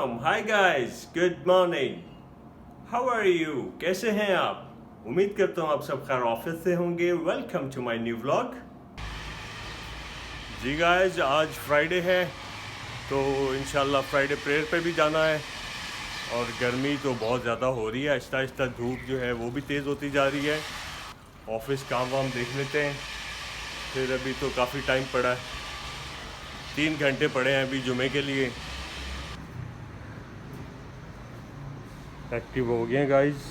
Welcome hi guys good morning how are you कैसे हैं आप। उम्मीद करता हूँ आप सब खैर ऑफिस से होंगे। Welcome to my new vlog. जी गाइस आज फ्राइडे है तो इंशाल्लाह फ्राइडे प्रेयर पे भी जाना है और गर्मी तो बहुत ज़्यादा हो रही है। आहिस्ता आहिस्ता धूप जो है वो भी तेज़ होती जा रही है। ऑफिस काम वाम देख लेते हैं फिर। अभी तो काफ़ी टाइम पड़ा है, 3 घंटे पड़े हैं अभी जुमे के लिए। एक्टिव हो गए हैं गाइस,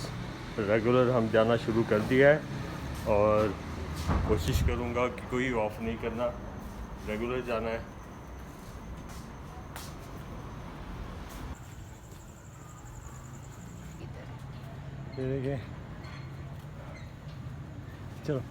रेगुलर हम जाना शुरू कर दिया है और कोशिश करूँगा कि कोई ऑफ नहीं करना, रेगुलर जाना है। ये देखिए चलो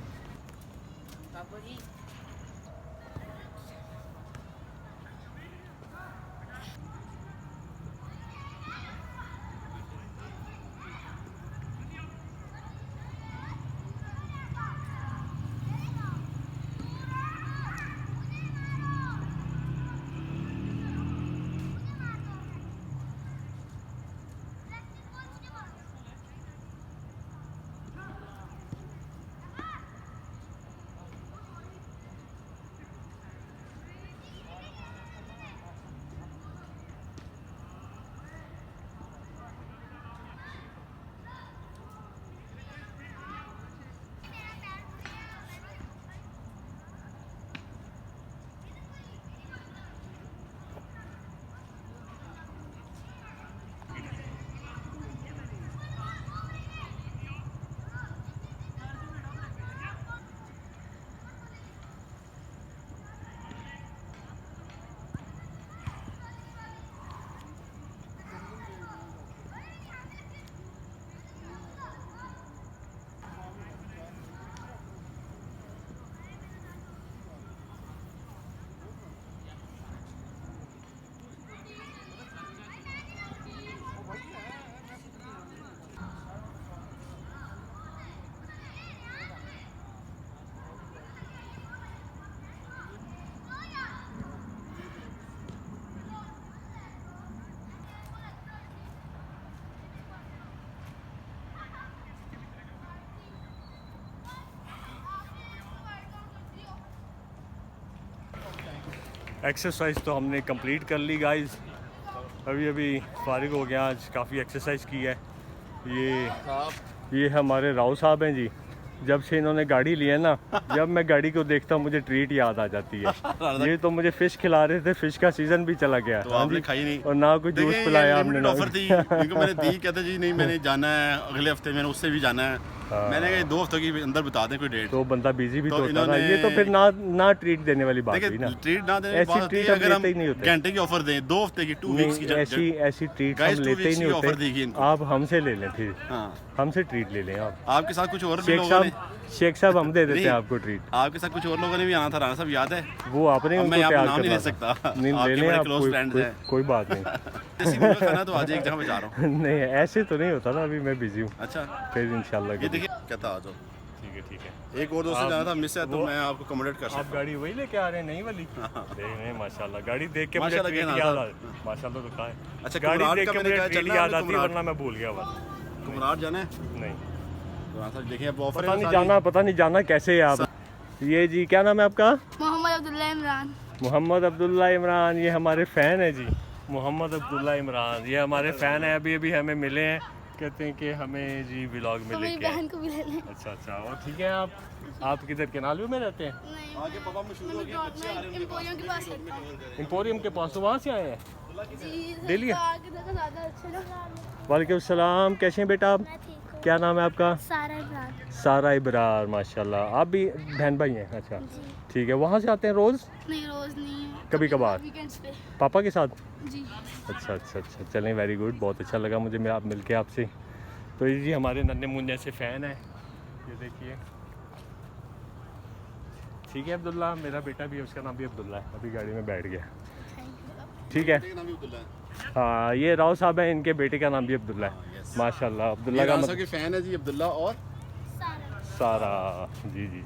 एक्सरसाइज तो हमने कंप्लीट कर ली गाइस। अभी फारिग हो गया, आज काफ़ी एक्सरसाइज की है। ये हमारे राव साहब हैं जी। जब से इन्होंने गाड़ी ली है ना, जब मैं गाड़ी को देखता हूँ मुझे ट्रीट याद आ जाती है। ये तो मुझे फ़िश खिला रहे थे, फ़िश का सीज़न भी चला गया। तो आपने खाई नहीं और ना कोई जूस पिलाया आपने। ऑफर थी क्योंकि मैंने दी, कहते जी नहीं मैंने जाना है अगले हफ्ते, मैंने उससे भी जाना है। मैंने कहा 2 हफ्तों के अंदर बता दें कोई डेट। तो बंदा बिजी भी तो होता ना। ये तो फिर ना ट्रीट देने वाली बात हुई ना। ट्रीट ना देने ऐसी ट्रीट हम लेते ही नहीं होते। घंटे की ऑफर दें, 2 हफ्ते की, 2 वीक्स की ऐसी ट्रीट हम लेते ही नहीं होते। आप हमसे ले लें फिर। हमसे ट्रीट ले लें आप। आपके साथ कुछ और भी लोगों ने, शेख साहब हम दे देते हैं आपको ट्रीट। आपके साथ कुछ और लोगों ने भी आना था, राणा साहब याद है? वो आपने उनको प्यार नाम नहीं ले सकता, नहीं ले लें आप, क्लोज फ्रेंड्स हैं। कोई बात नहीं। जैसी मुझे खाना तो आज एक जगह पे जा रहा हूं। नहीं ऐसे तो नहीं होता ना, अभी मैं बिजी हूं। अच्छा फिर इंशाल्लाह। ये देखिए कहता आ जाओ। ठीक है। एक और दोस्त से जाना था, मिस है तो मैं आपको अकोमोडेट कर सकता हूं। आप गाड़ी वही लेके आ रहे हैं, नई वाली? देख रहे हैं माशाल्लाह, गाड़ी देख के मुझे ट्रीट याद आ। माशाल्लाह तो कहा है। अच्छा गाड़ी देख के मुझे ट्रीट याद आती, वरना मैं भूल गया बस। कुमरार जाना है? नहीं देखिए अब ऑफर पता नहीं जाना कैसे है आप। ये जी क्या नाम है आपका? मोहम्मद अब्दुल्ला इमरान। मोहम्मद अब्दुल्ला इमरान, ये हमारे फ़ैन है जी। मोहम्मद अब्दुल्ला इमरान ये हमारे फ़ैन है। अभी हमें मिले हैं, कहते हैं कि हमें जी व्लॉग में लेके बहन को भी ले लें। अच्छा और ठीक है। आप किधर केनालवी में रहते हैं? आगे पापा मशहूर हो गए, बच्चे आ रहे हैं एम्पोरियम के पास रहता हूं। एम्पोरियम के पास, तो वहाँ से आए हैं जी दिल्ली? आगे ज़्यादा अच्छा लगा। वालेकुम सलाम, कैसे हैं बेटा आप? क्या नाम है आपका? सारा इब्रार। सारा इब्रार, माशाल्लाह। आप भी बहन भाई हैं? अच्छा ठीक है। वहाँ से आते हैं रोज़? नहीं रोज़ नहीं, कभी कभार वीकेंड्स पे। पापा के साथ? जी अच्छा चलें, वेरी गुड। बहुत अच्छा लगा मुझे आप मिल के आपसे। तो ये जी हमारे नन्हे मुन्ने से फ़ैन है, ये देखिए। ठीक है अब्दुल्ला, मेरा बेटा भी है, उसका नाम भी अब्दुल्ला है। अभी गाड़ी में बैठ गया। ठीक है। हाँ ये राव साहब हैं, इनके बेटे का नाम भी अब्दुल्ला है। माशाल्लाह अब्दुल्ला का के फैन है जी, अब्दुल्ला और सारा। जी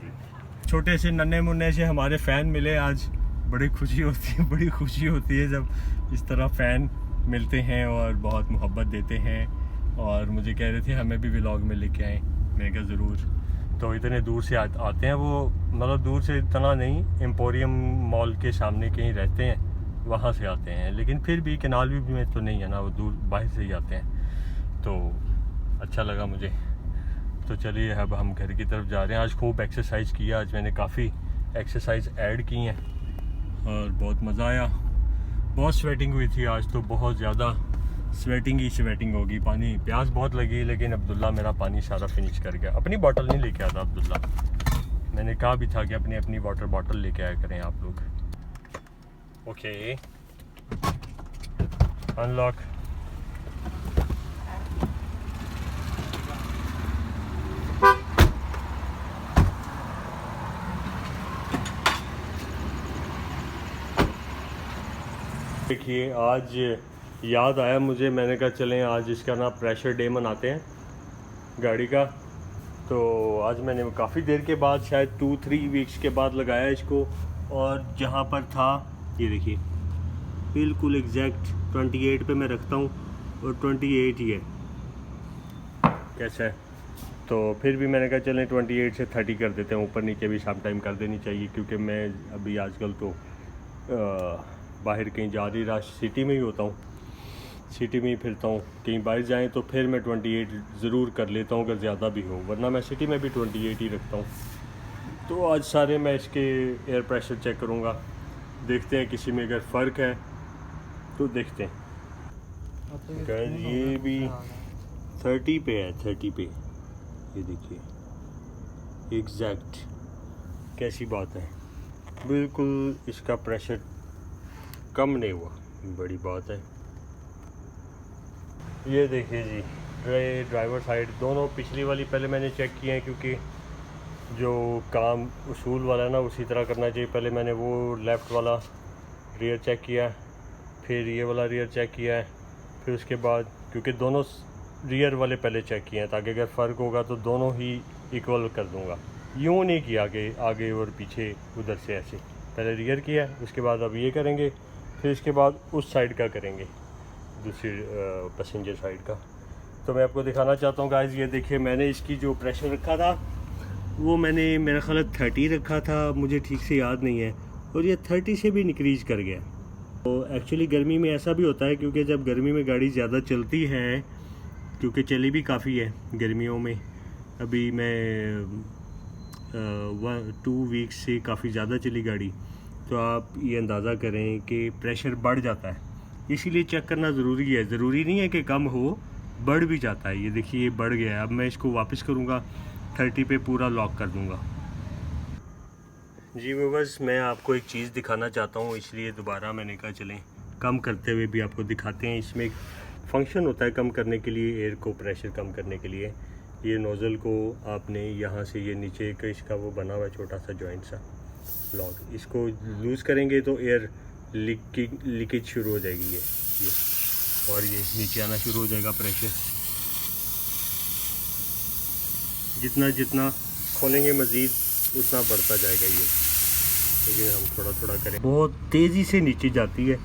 छोटे से नन्हे मुन्ने से हमारे फ़ैन मिले आज। बड़ी खुशी होती है जब इस तरह फ़ैन मिलते हैं और बहुत मोहब्बत देते हैं, और मुझे कह रहे थे हमें भी व्लॉग में लेके आएँ। मैंने कहा ज़रूर। तो इतने दूर से आते हैं वो, मतलब दूर से इतना नहीं, एम्पोरियम मॉल के सामने कहीं रहते हैं, वहाँ से आते हैं, लेकिन फिर भी कैनाल व्यू में तो नहीं है ना, वो दूर बाहर से ही आते हैं। तो अच्छा लगा मुझे। तो चलिए अब हम घर की तरफ जा रहे हैं। आज खूब एक्सरसाइज किया, आज मैंने काफ़ी एक्सरसाइज ऐड की हैं और बहुत मज़ा आया। बहुत स्वेटिंग हुई थी आज तो, बहुत ज़्यादा स्वेटिंग ही स्वेटिंग होगी। पानी प्यास बहुत लगी, लेकिन अब्दुल्ला मेरा पानी सारा फिनिश कर गया। अपनी बोतल नहीं लेके आता अब्दुल्ला, मैंने कहा भी था कि अपनी वाटर बॉटल लेके आया करें आप लोग। Okay, unlock. देखिए आज याद आया मुझे, मैंने कहा चलें आज इसका ना प्रेशर डे मनाते हैं गाड़ी का। तो आज मैंने काफ़ी देर के बाद, शायद 2-3 वीक्स के बाद लगाया इसको, और जहाँ पर था ये देखिए बिल्कुल एग्जैक्ट 28 पे मैं रखता हूँ और 28 ही है। कैसा है? तो फिर भी मैंने कहा चलें 28 से 30 कर देते हैं, ऊपर नीचे भी सम टाइम कर देनी चाहिए, क्योंकि मैं अभी आजकल तो बाहर कहीं जा रही रहा, सिटी में ही होता हूँ, सिटी में ही फिरता हूँ। कहीं बाहर जाएं तो फिर मैं 28 ज़रूर कर लेता हूँ अगर ज़्यादा भी हो, वरना मैं सिटी में भी 28 ही रखता हूँ। तो आज सारे मैं इसके एयर प्रेशर चेक करूँगा, देखते हैं किसी में अगर फ़र्क है तो देखते हैं। ये भी 30 पे है, 30 पे, ये देखिए एग्जैक्ट, कैसी बात है, बिल्कुल इसका प्रेशर कम नहीं हुआ, बड़ी बात है। ये देखिए जी, ड्राइवर साइड दोनों, पिछली वाली पहले मैंने चेक किए हैं, क्योंकि जो काम उसूल वाला है ना उसी तरह करना चाहिए। पहले मैंने वो लेफ़्ट वाला रियर चेक किया, फिर ये वाला रियर चेक किया है, फिर उसके बाद क्योंकि दोनों रियर वाले पहले चेक किए हैं, ताकि अगर फ़र्क होगा तो दोनों ही इक्वल कर दूंगा। यूँ नहीं किया आगे और पीछे उधर से ऐसे, पहले रियर किया, उसके बाद अब ये करेंगे, फिर इसके बाद उस साइड का करेंगे, दूसरी पैसेंजर साइड का। तो मैं आपको दिखाना चाहता हूँ गाइस, ये देखिए मैंने इसकी जो प्रेशर रखा था वो मैंने मेरा ख्याल 30 रखा था, मुझे ठीक से याद नहीं है, और ये 30 से भी इंक्रीज़ कर गया। तो एक्चुअली गर्मी में ऐसा भी होता है, क्योंकि जब गर्मी में गाड़ी ज़्यादा चलती है, क्योंकि चली भी काफ़ी है गर्मियों में, अभी मैं 2 वीक्स से काफ़ी ज़्यादा चली गाड़ी, तो आप ये अंदाज़ा करें कि प्रेशर बढ़ जाता है। इसीलिए चेक करना ज़रूरी है, ज़रूरी नहीं है कि कम हो, बढ़ भी जाता है। ये देखिए ये बढ़ गया है, अब मैं इसको वापस करूँगा, 30 पे पूरा लॉक कर दूँगा। जी व्यूअर्स, मैं आपको एक चीज़ दिखाना चाहता हूँ, इसलिए दोबारा मैंने कहा चलें कम करते हुए भी आपको दिखाते हैं। इसमें एक फंक्शन होता है कम करने के लिए, एयर को प्रेशर कम करने के लिए। ये नोज़ल को आपने यहाँ से, ये नीचे का इसका वो बना हुआ है छोटा सा जॉइंट सा लॉक, इसको लूज़ करेंगे तो एयर लीकेज शुरू हो जाएगी ये, और ये नीचे आना शुरू हो जाएगा प्रेशर। जितना जितना खोलेंगे मज़ीद उतना बढ़ता जाएगा ये, लेकिन हम थोड़ा थोड़ा करें। बहुत तेज़ी से नीचे जाती है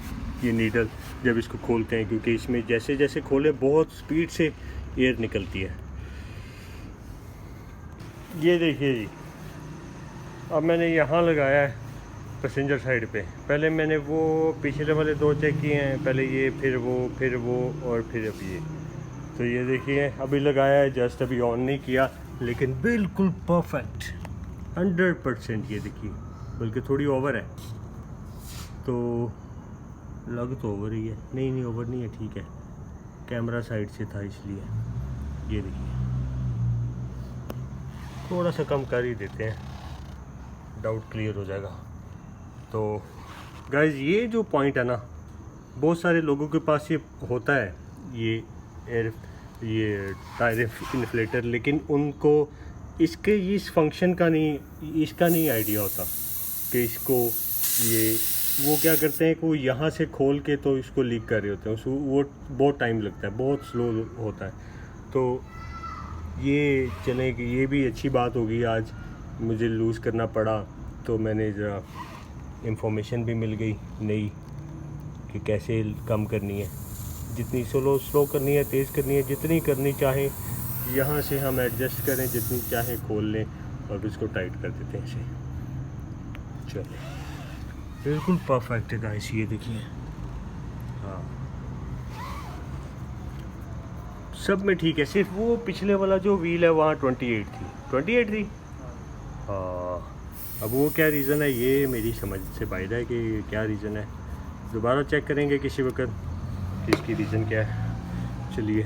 ये नीडल जब इसको खोलते हैं, क्योंकि इसमें जैसे जैसे खोले बहुत स्पीड से एयर निकलती है। ये देखिए जी, अब मैंने यहाँ लगाया है पैसेंजर साइड पे, पहले मैंने वो पिछले वाले 2 चेक किए हैं, पहले ये फिर वो और फिर अब ये। तो ये देखिए अभी लगाया है, जस्ट अभी ऑन नहीं किया, लेकिन बिल्कुल परफेक्ट 100%। ये देखिए बल्कि थोड़ी ओवर है, तो लग तो ओवर ही है, नहीं ओवर नहीं है, ठीक है, कैमरा साइड से था इसलिए। ये देखिए थोड़ा सा कम कर ही देते हैं, डाउट क्लियर हो जाएगा। तो गाइस ये जो पॉइंट है ना, बहुत सारे लोगों के पास ये होता है, ये टायर इन्फ्लेटर, लेकिन उनको इसके इस फंक्शन का इसका नहीं आइडिया होता कि इसको ये वो क्या करते हैं कि वो यहाँ से खोल के तो इसको लीक कर रहे होते हैं, उसको वो बहुत टाइम लगता है, बहुत स्लो होता है। तो ये चले कि ये भी अच्छी बात होगी, आज मुझे लूज़ करना पड़ा तो मैंने ज़रा इंफॉर्मेशन भी मिल गई नई कि कैसे कम करनी है। जितनी स्लो करनी है, तेज़ करनी है, जितनी करनी चाहें यहाँ से हम एडजस्ट करें, जितनी चाहें खोल लें और इसको टाइट कर देते हैं इसे। चलिए बिल्कुल परफेक्ट है गाइस, ये देखिए। हाँ सब में ठीक है, सिर्फ वो पिछले वाला जो व्हील है वहाँ 28 थी, 28 थी। हाँ अब वो क्या रीज़न है ये मेरी समझ से बाहर है कि क्या रीज़न है, दोबारा चेक करेंगे किसी वक्त कि इसकी रीज़न क्या है। चलिए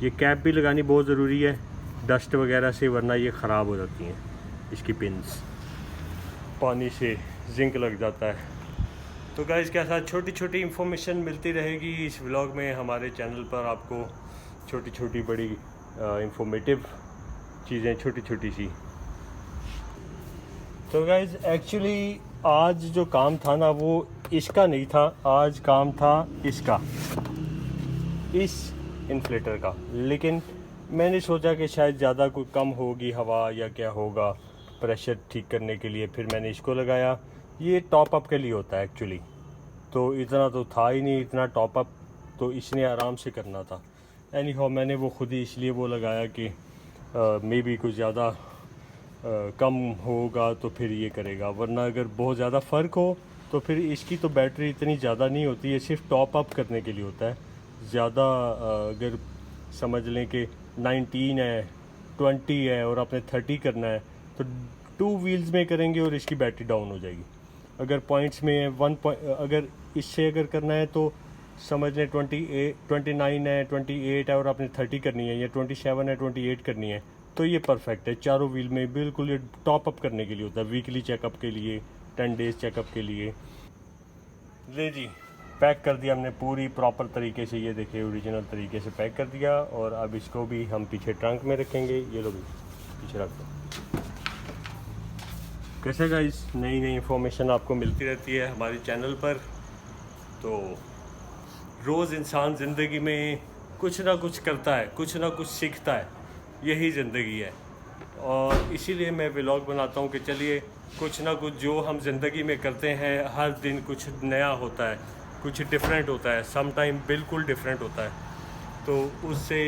ये कैप भी लगानी बहुत ज़रूरी है डस्ट वगैरह से, वरना ये ख़राब हो जाती हैं इसकी पिन्स, पानी से जिंक लग जाता है। तो गाइस के साथ छोटी छोटी इन्फॉर्मेशन मिलती रहेगी इस व्लॉग में, हमारे चैनल पर आपको छोटी छोटी बड़ी इंफॉर्मेटिव चीज़ें छोटी छोटी सी। तो गाइस एक्चुअली आज जो काम था ना वो इसका नहीं था, आज काम था इसका, इस इन्फ्लेटर का, लेकिन मैंने सोचा कि शायद ज़्यादा कोई कम होगी हवा या क्या होगा प्रेशर ठीक करने के लिए, फिर मैंने इसको लगाया। ये टॉप अप के लिए होता है एक्चुअली, तो इतना तो था ही नहीं, इतना टॉप अप तो इसने आराम से करना था। एनी हाउ मैंने वो खुद ही इसलिए वो लगाया कि मे बी कुछ ज़्यादा कम होगा तो फिर ये करेगा, वरना अगर बहुत ज़्यादा फ़र्क हो तो फिर इसकी तो बैटरी इतनी ज़्यादा नहीं होती है, सिर्फ टॉप अप करने के लिए होता है। ज़्यादा अगर समझ लें कि 19 है 20 है और आपने 30 करना है तो 2 व्हील्स में करेंगे और इसकी बैटरी डाउन हो जाएगी। अगर पॉइंट्स में 1 पॉइंट अगर इससे अगर करना है तो समझ लें 29 है 28 है और आपने 30 करनी है, या 27 है 28 करनी है, तो ये परफेक्ट है। चारों व्हील में बिल्कुल ये टॉप अप करने के लिए होता है, वीकली चेकअप के लिए, 10 डेज़ चेकअप के लिए। ले जी पैक कर दिया हमने पूरी प्रॉपर तरीके से, ये देखिए ओरिजिनल तरीके से पैक कर दिया। और अब इसको भी हम पीछे ट्रंक में रखेंगे, ये लो भी पीछे रख दो। कैसे गाइस नई नई इन्फॉर्मेशन आपको मिलती रहती है हमारे चैनल पर, तो रोज़ इंसान ज़िंदगी में कुछ ना कुछ करता है, कुछ ना कुछ सीखता है, यही ज़िंदगी है। और इसीलिए मैं व्लॉग बनाता हूँ कि चलिए कुछ ना कुछ जो हम ज़िंदगी में करते हैं हर दिन कुछ नया होता है, कुछ डिफरेंट होता है, सम टाइम बिल्कुल डिफरेंट होता है, तो उससे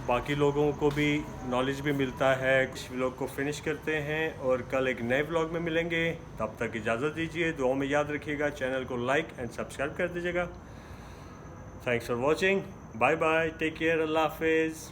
बाकी लोगों को भी नॉलेज भी मिलता है। इस व्लॉग को फिनिश करते हैं और कल एक नए व्लॉग में मिलेंगे, तब तक इजाज़त दीजिए, दुआओं में याद रखिएगा, चैनल को लाइक एंड सब्सक्राइब कर दीजिएगा। Thanks for watching, bye bye, take care, अल्लाह हाफिज़।